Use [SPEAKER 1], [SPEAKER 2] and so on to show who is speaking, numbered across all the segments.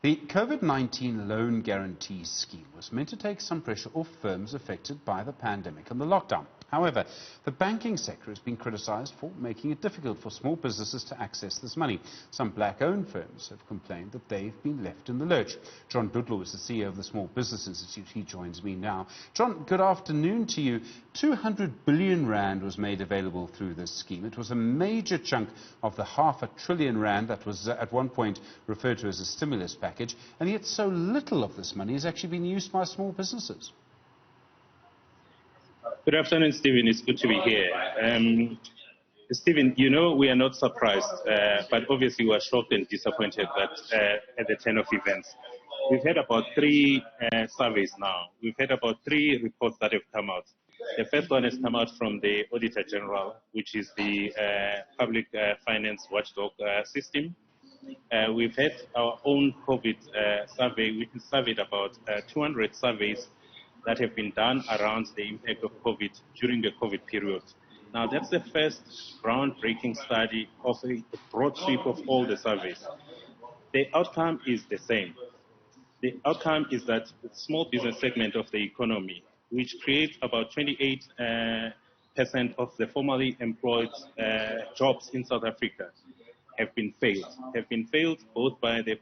[SPEAKER 1] The COVID-19 loan guarantee scheme was meant to take some pressure off firms affected by the pandemic and the lockdown. However, the banking sector has been criticised for making it difficult for small businesses to access this money. Some black-owned firms have complained that they've been left in the lurch. John Dudlow is the CEO of the Small Business Institute. He joins me now. John, good afternoon to you. 200 billion rand was made available through this scheme. It was a major chunk of the R500 billion that was at one point referred to as a stimulus package, and yet so little of this money has actually been used by small businesses.
[SPEAKER 2] Good afternoon, Stephen. It's good to be here. Stephen, you know we are not surprised, but obviously we are shocked and disappointed that at the turn of events. We've had about 3 surveys now. We've had about 3 reports that have come out. The first one has come out from the Auditor General, which is the public finance watchdog system. We've had our own COVID survey. We surveyed about 200 surveys that have been done around the impact of COVID during the COVID period. Now, that's the first groundbreaking study of a broad sweep of all the surveys. The outcome is the same. The outcome is that the small business segment of the economy, which creates about 28% of the formally employed jobs in South Africa, have been failed both by the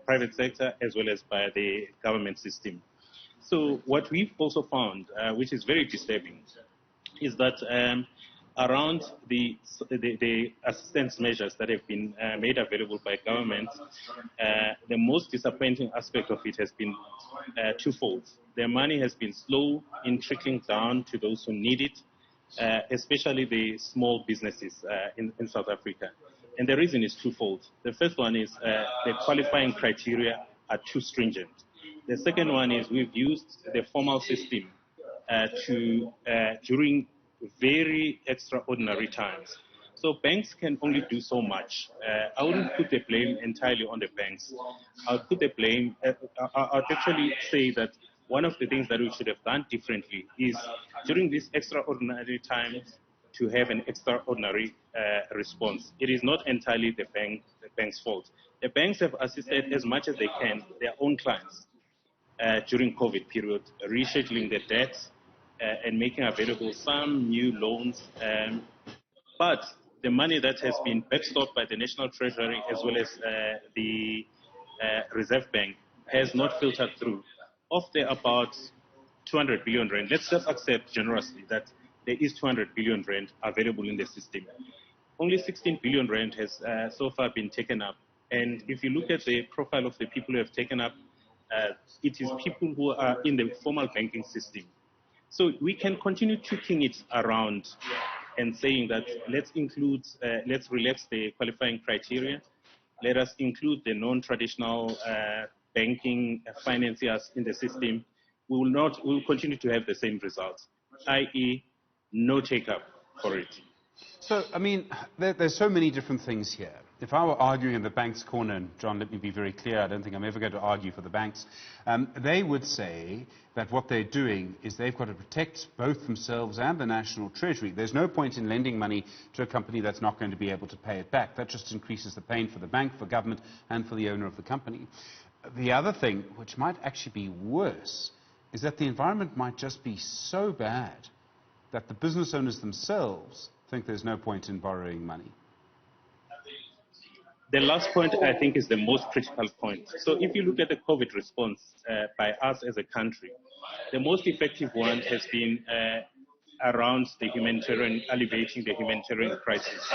[SPEAKER 2] private sector as well as by the government system. So what we've also found, which is very disturbing, is that around the assistance measures that have been made available by government, the most disappointing aspect of it has been twofold. The money has been slow in trickling down to those who need it, especially the small businesses in South Africa. And the reason is twofold. The first one is the qualifying criteria are too stringent. The second one is we've used the formal system during very extraordinary times. So banks can only do so much. I wouldn't put the blame entirely on the banks. I'd put the blame, I'd actually say that one of the things that we should have done differently is during these extraordinary times to have an extraordinary response. It is not entirely the bank's fault. The banks have assisted as much as they can their own clients during COVID period, rescheduling the debts and making available some new loans. But the money that has been backstopped by the National Treasury as well as the Reserve Bank has not filtered through. Of the about 200 billion rand, let's just accept generously that there is 200 billion rand available in the system. Only 16 billion rand has so far been taken up. And if you look at the profile of the people who have taken up, it is people who are in the formal banking system. So we can continue tweaking it around and saying that let's relax the qualifying criteria. Let us include the non-traditional banking financiers in the system. We will continue to have the same results, i.e., no take-up for it.
[SPEAKER 1] So, I mean, there's so many different things here. If I were arguing in the bank's corner, and John, let me be very clear, I don't think I'm ever going to argue for the banks, they would say that what they're doing is they've got to protect both themselves and the National Treasury. There's no point in lending money to a company that's not going to be able to pay it back. That just increases the pain for the bank, for government, and for the owner of the company. The other thing, which might actually be worse, is that the environment might just be so bad that the business owners themselves think there's no point in borrowing money.
[SPEAKER 2] The last point, I think, is the most critical point. So if you look at the COVID response by us as a country, the most effective one has been around the humanitarian, alleviating the humanitarian crisis.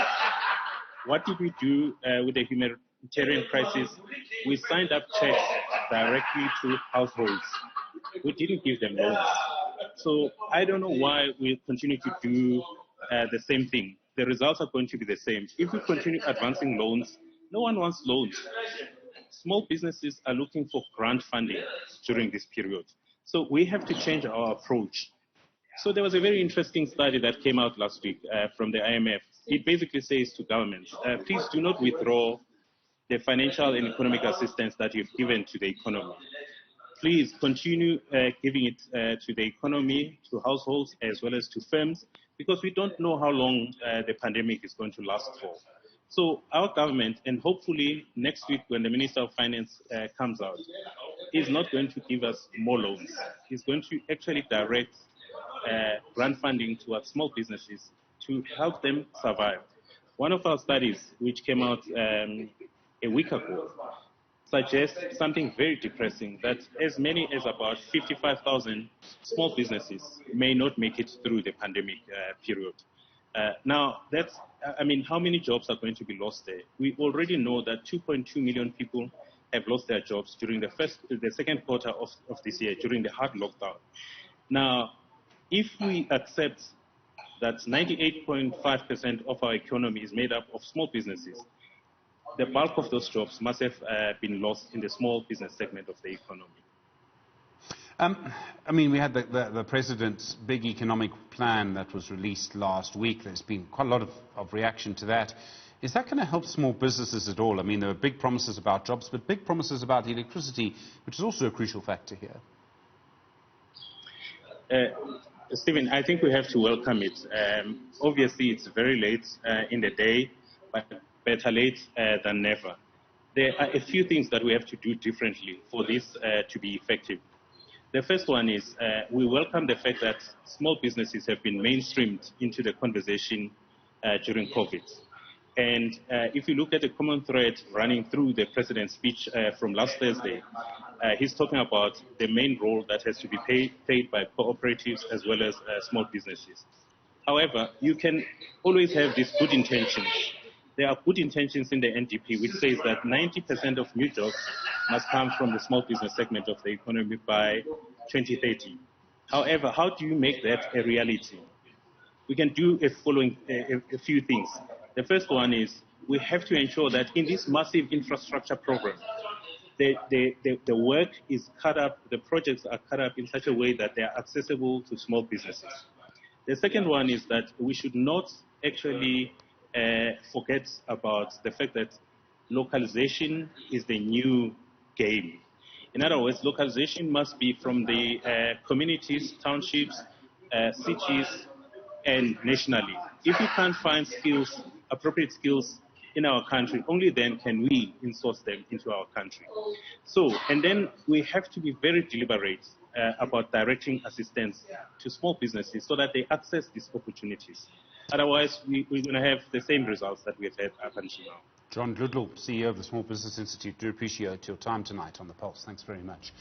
[SPEAKER 2] What did we do with the humanitarian crisis? We signed up checks directly to households. We didn't give them loans. So I don't know why we continue to do the same thing. The results are going to be the same. If we continue advancing loans, no one wants loans. Small businesses are looking for grant funding during this period. So we have to change our approach. So there was a very interesting study that came out last week from the IMF. It basically says to governments, please do not withdraw the financial and economic assistance that you've given to the economy. Please continue giving it to the economy, to households, as well as to firms, because we don't know how long the pandemic is going to last for. So our government, and hopefully next week when the Minister of Finance comes out, is not going to give us more loans. He's going to actually direct grant funding towards small businesses to help them survive. One of our studies, which came out a week ago, suggests something very depressing, that as many as about 55,000 small businesses may not make it through the pandemic period. Now, how many jobs are going to be lost there? We already know that 2.2 million people have lost their jobs during the second quarter of this year, during the hard lockdown. Now, if we accept that 98.5% of our economy is made up of small businesses, the bulk of those jobs must have been lost in the small business segment of the economy.
[SPEAKER 1] We had the President's big economic plan that was released last week. There's been quite a lot of reaction to that. Is that going to help small businesses at all? There were big promises about jobs, but big promises about electricity, which is also a crucial factor here.
[SPEAKER 2] Stephen, I think we have to welcome it. Obviously, it's very late in the day, but better late than never. There are a few things that we have to do differently for this to be effective. The first one is we welcome the fact that small businesses have been mainstreamed into the conversation during COVID. And if you look at the common thread running through the President's speech from last Thursday, he's talking about the main role that has to be played by cooperatives as well as small businesses. However, you can always have these good intentions. There are good intentions in the NDP, which says that 90% of new jobs must come from the small business segment of the economy by 2030. However, how do you make that a reality? We can do a few things. The first one is we have to ensure that in this massive infrastructure program, the work is cut up, the projects are cut up in such a way that they are accessible to small businesses. The second one is that we should not actually forget about the fact that localization is the new game. In other words, localization must be from the communities, townships, cities, and nationally. If we can't find skills, appropriate skills in our country, only then can we insource them into our country. And then we have to be very deliberate about directing assistance to small businesses so that they access these opportunities. Otherwise, we're going to have the same results that we've had up until now.
[SPEAKER 1] John Ludlow, CEO of the Small Business Institute, do appreciate your time tonight on The Pulse. Thanks very much.